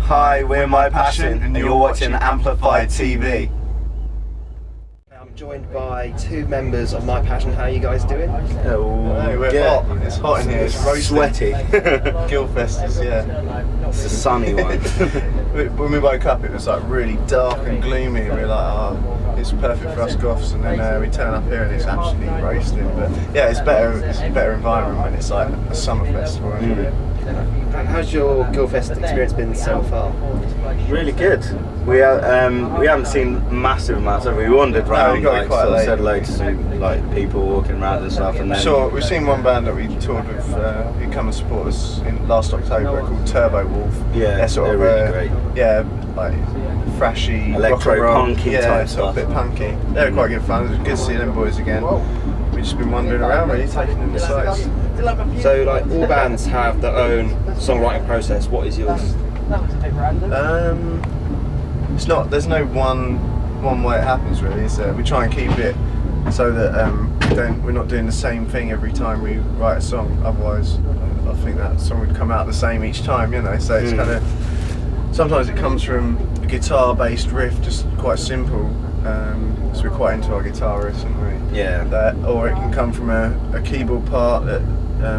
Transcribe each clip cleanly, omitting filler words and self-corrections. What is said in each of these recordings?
Hi, we're My Passion, and you're watching Amplified TV. I'm joined by two members of My Passion. How are you guys doing? Oh, we're hot. It's hot in here. It's roasting. Sweaty. GuilFest is, It's a sunny one. When we woke up, it was like really dark and gloomy. We were like, oh, it's perfect for us goths. And then we turn up here and it's absolutely roasting. But yeah, it's better. It's a better environment when it's like a summer festival. How's your GuilFest experience been so far? Really good. We haven't seen massive amounts of it. We wandered around, we got quite late. said hello to some people walking around and stuff. And then So we've seen one band that we toured with, who come and support us in last October, called Turbo Wolf. Yeah, they're sort they're of really great. Yeah, like thrashy, Electro rock and roll. punky Yeah, type sort of stuff. a bit punky. They were quite good fun. It was good to see them boys again. We've just been wandering around, really taking in the sights. So, like, all bands have their own songwriting process. What is yours? It's not. There's no one way it happens really. We try and keep it so that we're not doing the same thing every time we write a song. Otherwise, I think that song would come out the same each time. You know. So it's kind of sometimes it comes from a guitar-based riff, just quite simple. So we're quite into our guitar riffs, aren't we? Yeah. Or it can come from a keyboard part that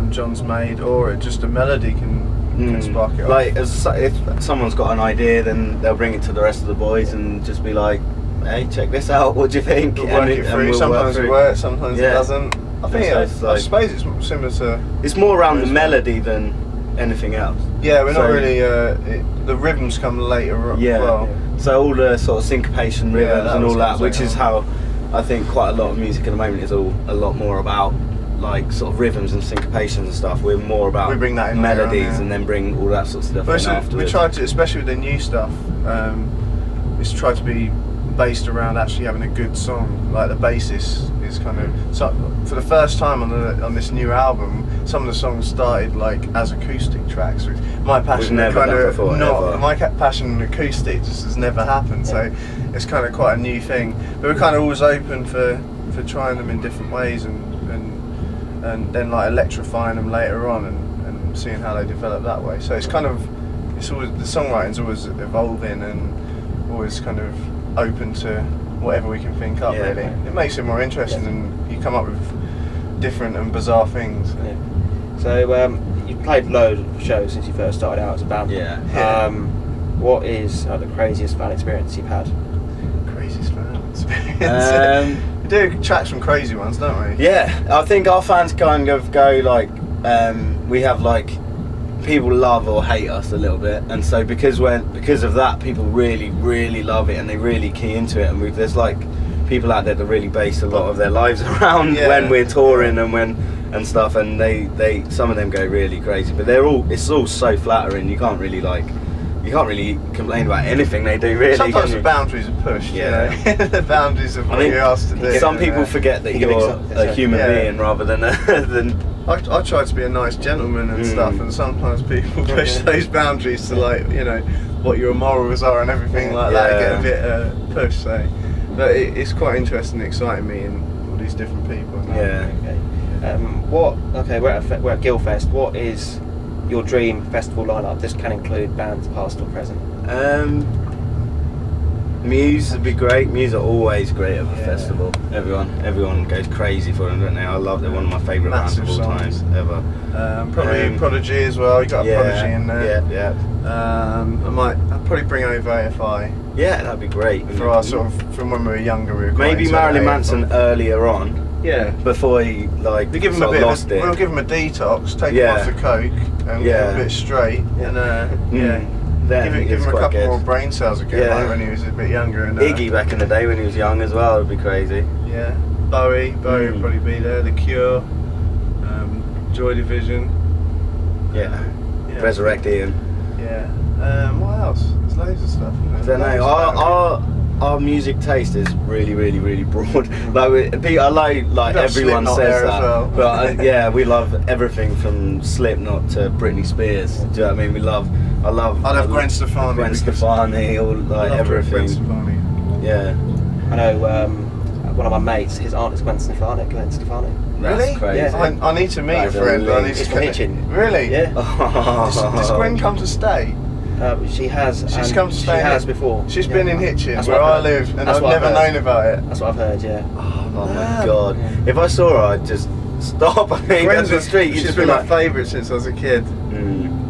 John's made, or just a melody can spark it off. Like, if someone's got an idea, then they'll bring it to the rest of the boys and just be like, "Hey, check this out. What do you think?" We'll work it through. Sometimes it works, sometimes it doesn't. I think I suppose it's similar to. It's more around the melody than anything else. Yeah, we're not really. The rhythms come later on. Yeah. Well. So all the sort of syncopation rhythms and all that, which is how I think quite a lot of music at the moment is a lot more about, like, sort of rhythms and syncopations and stuff. We're more about we bring that in melodies and then bring all that sort of stuff in afterwards. We try to, especially with the new stuff, is try to be based around actually having a good song. Like the basis is kind of, so for the first time on this new album, some of the songs started like as acoustic tracks. My Passion, My Passion acoustic just has never happened. So it's kind of quite a new thing. But we're kind of always open for trying them in different ways and then like electrifying them later on and seeing how they develop that way. So it's always, the songwriting's always evolving and always kind of open to whatever we can think up. Really, it makes it more interesting and you come up with different and bizarre things. So you've played loads of shows since you first started out as a band. What is the craziest fan experience you've had? Craziest fan experience? We do tracks from crazy ones, don't we? Yeah, I think our fans kind of go like, we have like, people love or hate us a little bit, and so because of that, people really love it and they really key into it, and there's like people out there that really base a lot of their lives around when we're touring and stuff, and they some of them go really crazy, but it's all so flattering. You can't really complain about anything they do, really. Sometimes the boundaries are pushed. Yeah. You know? The boundaries of what you're asked to do. Some people forget that you're a human being rather than I try to be a nice gentleman and stuff, and sometimes people push those boundaries to, like, you know, what your morals are and everything like that, get a bit pushed. So, but it's quite interesting and exciting meeting all these different people. We're at GuilFest. What is your dream festival lineup? This can include bands past or present. Muse would be great. Muse are always great at the festival. Everyone goes crazy for them, don't they? I love them. One of my favourite bands of all time ever. Probably Prodigy as well. You got a Prodigy in there. I'd probably bring over AFI. Yeah, that'd be great. For our sort of, from when we were younger, we were quite maybe Marilyn Manson earlier on. Yeah. Before he we'll give him We'll give him a detox, take him off the coke, and get him a bit straight, and give him a couple more brain cells again, like when he was a bit younger. And Iggy back in the day when he was young as well would be crazy. Yeah. Bowie would probably be there. The Cure, Joy Division. Resurrect Ian. What else? There's loads of stuff. I don't know. Our music taste is really broad. Like everyone says that, but we love everything from Slipknot to Britney Spears. Do you know what I mean? I love Gwen Stefani. Gwen Stefani, all like everything. Gwen Stefani. Yeah. I know one of my mates, his aunt is Gwen Stefani. That's really? Crazy. Yeah. I need to meet a friend. It's from Hitchin. Really? Yeah. Does Gwen come to stay? She has. She's and come to She stay has in- before. She's Yeah. been in Hitchin, That's where what I I've heard. live, and That's I've what I've never heard. known about it. That's what I've heard. Yeah. Oh my Man. god! Yeah. If I saw her, I'd just stop. I think Gwen's down the street. You'd She's just been be my like, favourite since I was a kid.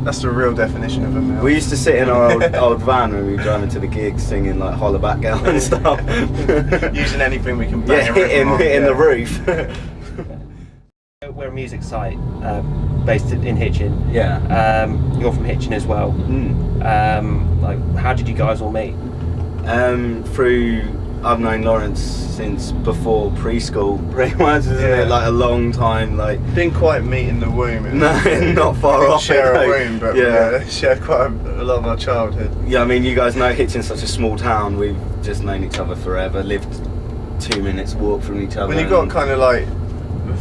That's the real definition of a male. We used to sit in our old van when we were driving to the gigs, singing like "Holler Back Girl" and stuff. Using anything we can bang Yeah, a rhythm on, hitting the yeah. roof. We're a music site based in Hitchin. Yeah. You're from Hitchin as well. Like, how did you guys all meet? I've known Lawrence since before preschool, pretty much, isn't Yeah. it? Like a long time, like. Didn't quite meet in the womb. No, not far We didn't off. share it, a though. womb, but yeah. we shared quite a lot of our childhood. Yeah, I mean, you guys know Hitchin's such a small town. We've just known each other forever. Lived 2 minutes walk from each other. When you got kind of like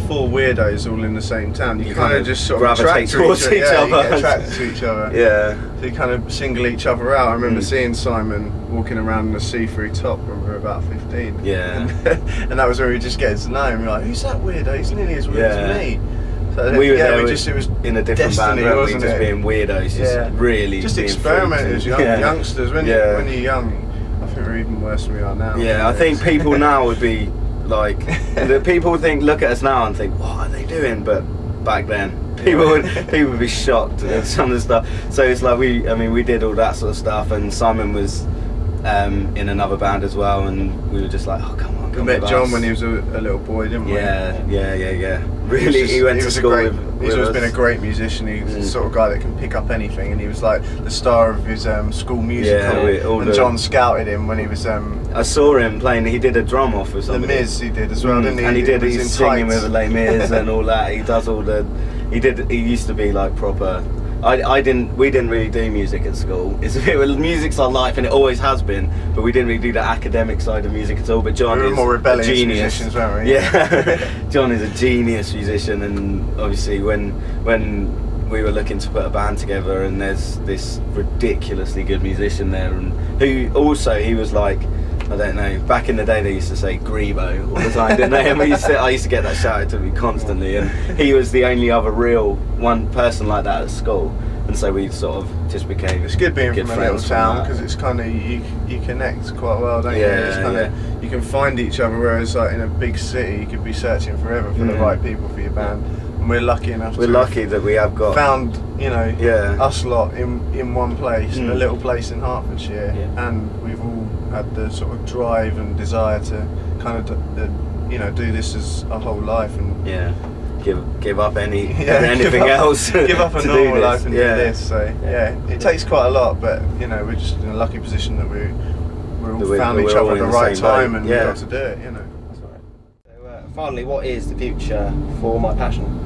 4 weirdos all in the same town, you kind of just sort of gravitate attract to towards each You other. get attracted to each other. Yeah. So you kind of single each other out. I remember seeing Simon walking around in a see-through top when we were about 15. Yeah. And that was where we just getting to know him. We're like, who's that weirdo? He's nearly as weird as me. So We were yeah, there it was in a different band, destiny, weren't we? wasn't Just it? being weirdos, just really just being experimenters, freaks and- youngsters. When you're young, I think we're even worse than we are now. Yeah, I think people now would be like, the people look at us now and think, what are they doing? But back then, people would be shocked at some of the stuff. So it's like we did all that sort of stuff, and Simon was in another band as well, and we were just like, oh come on. We met John when he was a little boy, didn't we? Yeah. Really, he went to school with He's always us. been a great musician. He's the sort of guy that can pick up anything, and he was like the star of his school musical. And John scouted him when he was. I saw him playing. He did a drum off with The somebody. Miz he did as well, didn't he? And was he's in singing tights. with Les Mis and all that. He does all the. He used to be like proper. We didn't really do music at school. Music's our life, and it always has been. But we didn't really do the academic side of music at all. But John We were is more rebellious a genius. musicians, weren't we? Yeah, John is a genius musician, and obviously when we were looking to put a band together, and there's this ridiculously good musician there, and who also he was like. I don't know. Back in the day, they used to say Grebo all the time, didn't they? And I used to get that shouted to me constantly, and he was the only other real one person like that at school, and so we sort of just became. It's good being from a little friends town that. because it's kind of you connect quite well, don't you? Yeah, It's kind of you can find each other. Whereas like in a big city, you could be searching forever for the right people for your band. And we're lucky enough. We're lucky that we have got found us lot in one place, in a Mm. little place in Hertfordshire, and we've all had the sort of drive and desire to kind of do this as our whole life and give up anything give up, else. give up a to do normal this. life and do this. So it takes quite a lot, but we're just in a lucky position that we're all found each other at the right time and we're able to do it. That's right. So, finally, what is the future for My Passion?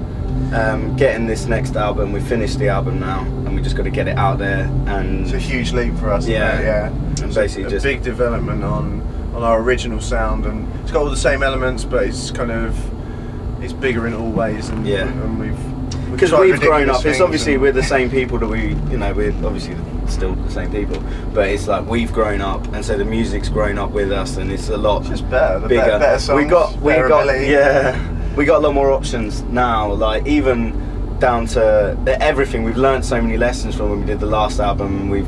Getting this next album. We finished the album now, and we just got to get it out there. And it's a huge leap for us. And it's basically a big development on our original sound, and it's got all the same elements, but it's bigger in all ways. And we've because tried we've grown ridiculous up. It's things obviously and- we're the same people that we're obviously still the same people, but it's like we've grown up, and so the music's grown up with us, and it's a lot just better. The bigger. better songs, better ability. We got a lot more options now. Like even down to everything. We've learned so many lessons from when we did the last album. We've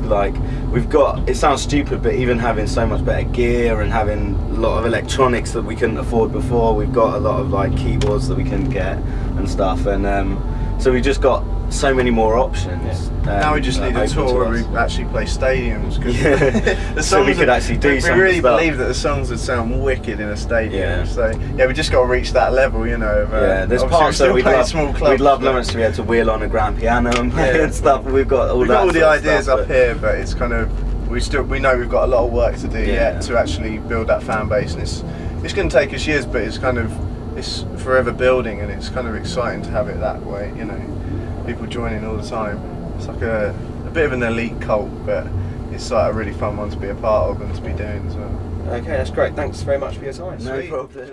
got. It sounds stupid, but even having so much better gear and having a lot of electronics that we couldn't afford before. We've got a lot of like keyboards that we couldn't get and stuff, and so we just got so many more options. Now we just need a open tour to where us. we actually play stadiums because the So we could actually do we some really stuff. believe that the songs would sound wicked in a stadium. Yeah. So we just got to reach that level, There's obviously parts we're that we'd still playing love. small clubs, We'd love but Lawrence to be able to wheel on a grand piano and play and stuff. We've got all we've that. got all the sort of ideas stuff, up here, but it's kind of we know we've got a lot of work to do yet to actually build that fan base, and it's going to take us years, but it's forever building, and it's kind of exciting to have it that way. People joining all the time. It's like a bit of an elite cult, but it's like a really fun one to be a part of and to be doing as well. Okay, that's great. Thanks very much for your time. No problem.